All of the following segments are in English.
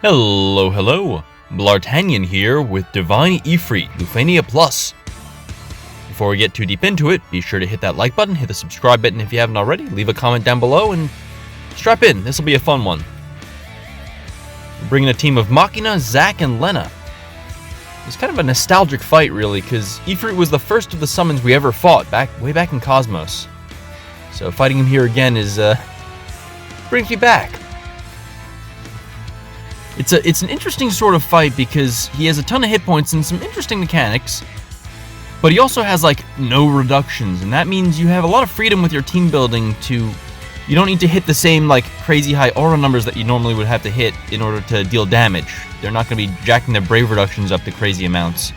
Hello, Bl'Artagnan here with Divine Ifrit, Lufenia Plus. Before we get too deep into it, be sure to hit that like button, hit the subscribe button if you haven't already, leave a comment down below, and strap in, this will be a fun one. We're bringing a team of Machina, Zack, and Lena. It's kind of a nostalgic fight, really, because Ifrit was the first of the summons we ever fought, way back in Cosmos. So fighting him here again brings me back. It's an interesting sort of fight because he has a ton of hit points and some interesting mechanics, but he also has like no reductions, and that means you have a lot of freedom with your team building you don't need to hit the same like crazy high aura numbers that you normally would have to hit in order to deal damage. They're not going to be jacking their brave reductions up to crazy amounts.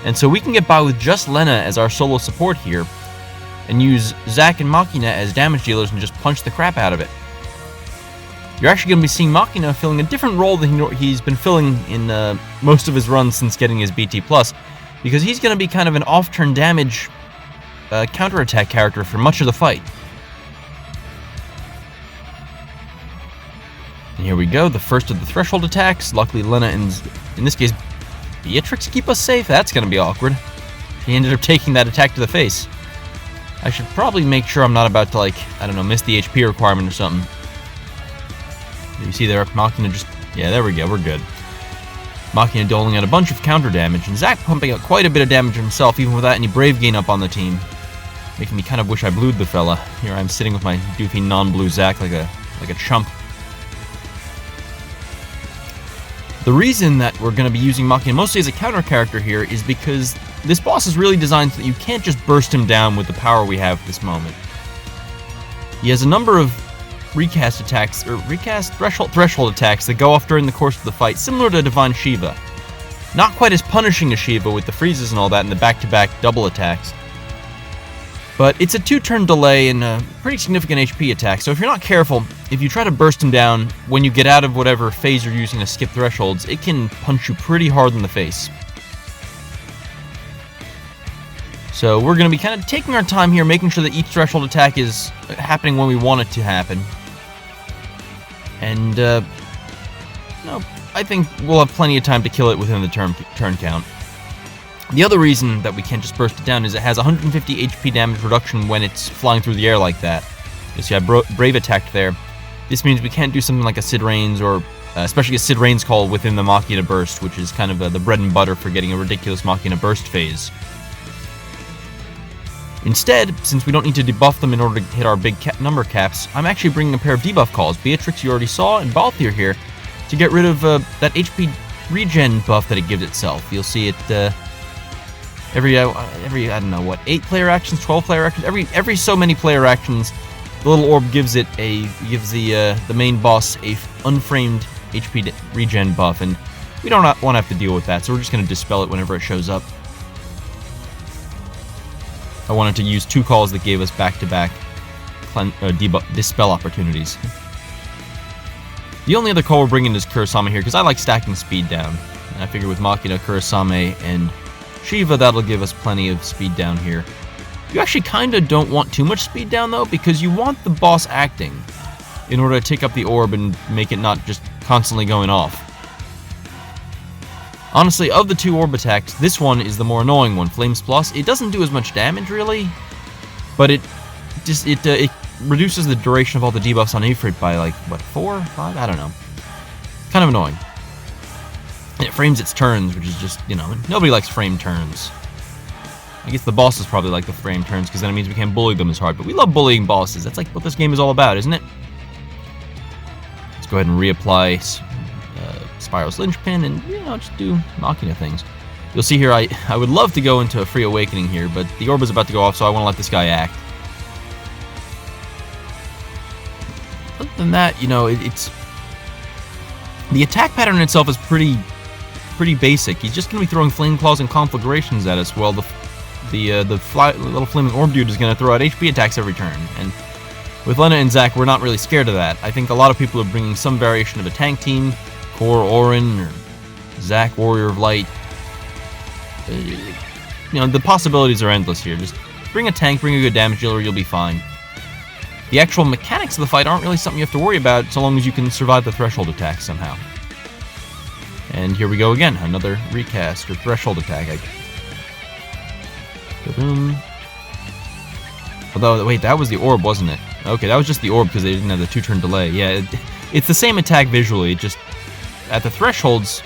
And so we can get by with just Lena as our solo support here, and use Zack and Machina as damage dealers and just punch the crap out of it. You're actually going to be seeing Machina filling a different role than he's been filling in most of his runs since getting his BT+, because he's going to be kind of an off-turn damage counterattack character for much of the fight. And here we go, the first of the threshold attacks. Luckily Lena and, in this case, Beatrix keep us safe. That's going to be awkward. He ended up taking that attack to the face. I should probably make sure I'm not about to, like, I don't know, miss the HP requirement or something. You see there, Machina yeah, there we go, we're good. Machina doling out a bunch of counter damage, and Zack pumping out quite a bit of damage himself, even without any brave gain up on the team. Making me kind of wish I blued the fella. Here I'm sitting with my doofy non-blue Zack like a chump. The reason that we're going to be using Machina mostly as a counter character here is because this boss is really designed so that you can't just burst him down with the power we have at this moment. He has a number of recast attacks, or recast threshold attacks that go off during the course of the fight, similar to Divine Shiva. Not quite as punishing as Shiva with the freezes and all that and the back-to-back double attacks. But it's a 2-turn delay and a pretty significant HP attack, so if you're not careful, if you try to burst him down, when you get out of whatever phase you're using to skip thresholds, it can punch you pretty hard in the face. So we're going to be kind of taking our time here, making sure that each threshold attack is happening when we want it to happen. And, I think we'll have plenty of time to kill it within the turn count. The other reason that we can't just burst it down is it has 150 HP damage reduction when it's flying through the air like that. You see, I brave attacked there. This means we can't do something like a Sid Rains, or especially a Sid Rains call within the Machina burst, which is kind of the bread and butter for getting a ridiculous Machina burst phase. Instead, since we don't need to debuff them in order to hit our big number caps, I'm actually bringing a pair of debuff calls. Beatrix you already saw, and Balthier here, to get rid of that HP regen buff that it gives itself. You'll see it every I don't know what, 8 player actions, 12 player actions, every so many player actions, the little orb gives the main boss a unframed HP regen buff, and we don't want to have to deal with that, so we're just going to dispel it whenever it shows up. I wanted to use 2 calls that gave us back-to-back dispel opportunities. The only other call we're bringing is Kurosame here, because I like stacking speed down. And I figure with Machina, Kurosame, and Shiva, that'll give us plenty of speed down here. You actually kind of don't want too much speed down, though, because you want the boss acting in order to take up the orb and make it not just constantly going off. Honestly, of the 2 orb attacks, this one is the more annoying one, Flames Plus. It doesn't do as much damage, really, but it reduces the duration of all the debuffs on Ifrit by, like, what, 4 or 5? I don't know. Kind of annoying. And it frames its turns, which is just, nobody likes framed turns. I guess the bosses probably like the framed turns, because then it means we can't bully them as hard, but we love bullying bosses. That's like what this game is all about, isn't it? Let's go ahead and reapply Spyro's Linchpin, and, just do Machina things. You'll see here, I would love to go into a Free Awakening here, but the orb is about to go off, so I want to let this guy act. Other than that, it's... The attack pattern itself is pretty basic. He's just going to be throwing Flame Claws and Conflagrations at us, while the little Flaming Orb dude is going to throw out HP attacks every turn, and with Lena and Zack, we're not really scared of that. I think a lot of people are bringing some variation of a tank team, Core Orin, or Zack Warrior of Light. The possibilities are endless here. Just bring a tank, bring a good damage dealer, you'll be fine. The actual mechanics of the fight aren't really something you have to worry about so long as you can survive the threshold attack somehow. And here we go again, another recast or threshold attack. Boom. Although, wait, that was the orb, wasn't it? Okay, that was just the orb because they didn't have the 2-turn delay. Yeah, it's the same attack visually, just at the thresholds,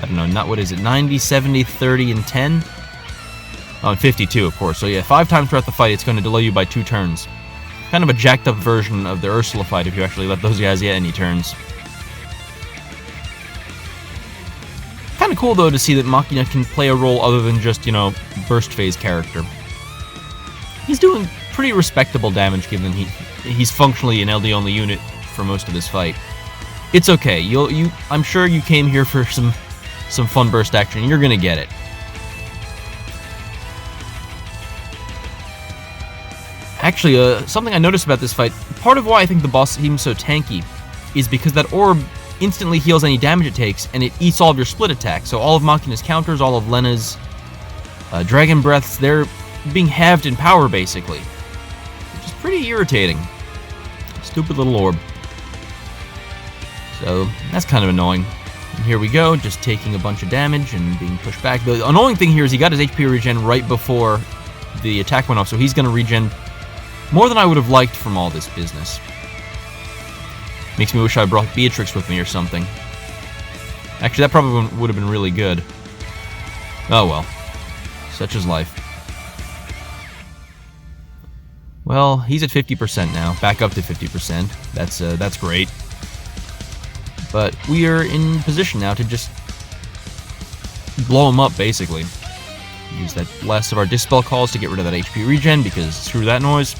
I don't know, not what is it, 90, 70, 30, and 10? Oh, and 52, of course. So yeah, 5 times throughout the fight, it's going to delay you by 2 turns. Kind of a jacked up version of the Ursula fight if you actually let those guys get any turns. Kind of cool, though, to see that Machina can play a role other than just, you know, burst phase character. He's doing pretty respectable damage given he's functionally an LD only unit for most of this fight. It's okay. I'm sure you came here for some fun burst action, and you're gonna get it. Actually, something I noticed about this fight, part of why I think the boss seems so tanky is because that orb instantly heals any damage it takes, and it eats all of your split attacks. So all of Machina's counters, all of Lena's Dragon Breaths, they're being halved in power, basically. Which is pretty irritating. Stupid little orb. So, that's kind of annoying. And here we go, just taking a bunch of damage and being pushed back. The annoying thing here is he got his HP regen right before the attack went off, so he's going to regen more than I would have liked from all this business. Makes me wish I brought Beatrix with me or something. Actually, that probably would have been really good. Oh well. Such is life. Well, he's at 50% now. Back up to 50%. That's great. But we are in position now to just blow him up, basically. Use that last of our Dispel Calls to get rid of that HP regen, because screw that noise.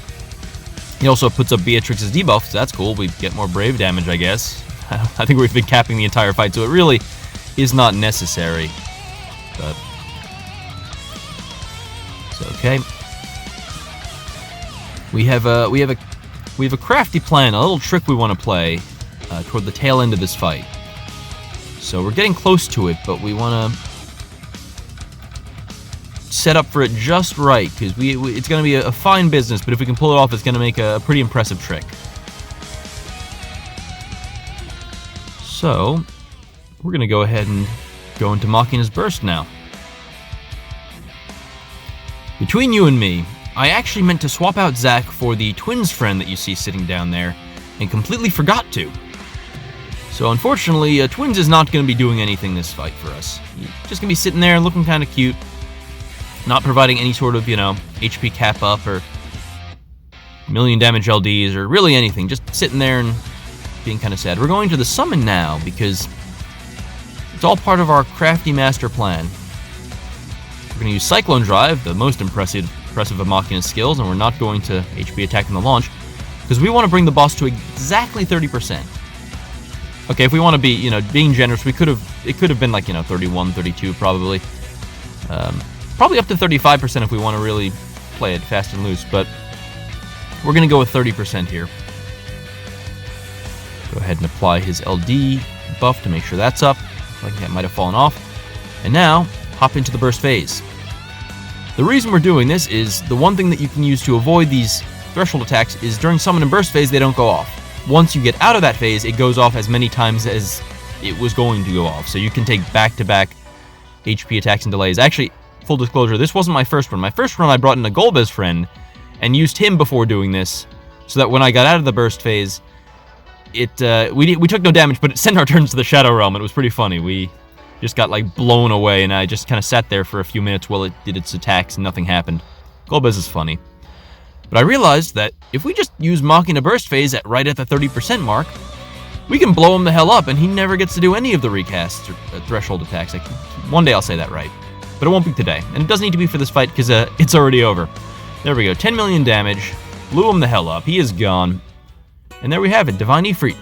He also puts up Beatrix's debuff, so that's cool. We get more Brave damage, I guess. I think we've been capping the entire fight, so it really is not necessary. But it's okay. We have a crafty plan, a little trick we want to play toward the tail end of this fight. So we're getting close to it, but we want to set up for it just right, because it's going to be a fine business, but if we can pull it off, it's going to make a pretty impressive trick. So, we're going to go ahead and go into Machina's Burst now. Between you and me, I actually meant to swap out Zack for the twins friend that you see sitting down there, and completely forgot to. So unfortunately, Twins is not going to be doing anything this fight for us. He's just going to be sitting there and looking kind of cute, not providing any sort of, you know, HP cap up or million damage LDs or really anything, just sitting there and being kind of sad. We're going to the summon now because it's all part of our crafty master plan. We're going to use Cyclone Drive, the most impressive of Machina's skills, and we're not going to HP attack in the launch because we want to bring the boss to exactly 30%. Okay, if we want to be, you know, being generous, it could have been like, you know, 31, 32 probably. Probably up to 35% if we want to really play it fast and loose, but we're going to go with 30% here. Go ahead and apply his LD buff to make sure that's up. Like that might have fallen off. And now, hop into the burst phase. The reason we're doing this is the one thing that you can use to avoid these threshold attacks is during summon and burst phase, they don't go off. Once you get out of that phase, it goes off as many times as it was going to go off. So you can take back-to-back HP attacks and delays. Actually, full disclosure, this wasn't my first run. My first run, I brought in a Golbez friend and used him before doing this, so that when I got out of the burst phase, we took no damage, but it sent our turns to the Shadow Realm. It was pretty funny. We just got like blown away, and I just kind of sat there for a few minutes while it did its attacks, and nothing happened. Golbez is funny. But I realized that if we just use Machina Burst Phase right at the 30% mark, we can blow him the hell up, and he never gets to do any of the recasts or threshold attacks. One day I'll say that right. But it won't be today. And it doesn't need to be for this fight, because it's already over. There we go. 10 million damage. Blew him the hell up. He is gone. And there we have it. Divine Ifrit.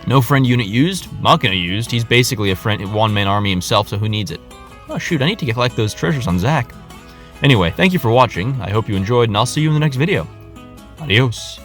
No friend unit used. Machina used. He's basically a one-man army himself, so who needs it? Oh, shoot. I need to collect those treasures on Zack. Anyway, thank you for watching. I hope you enjoyed, and I'll see you in the next video. Adios.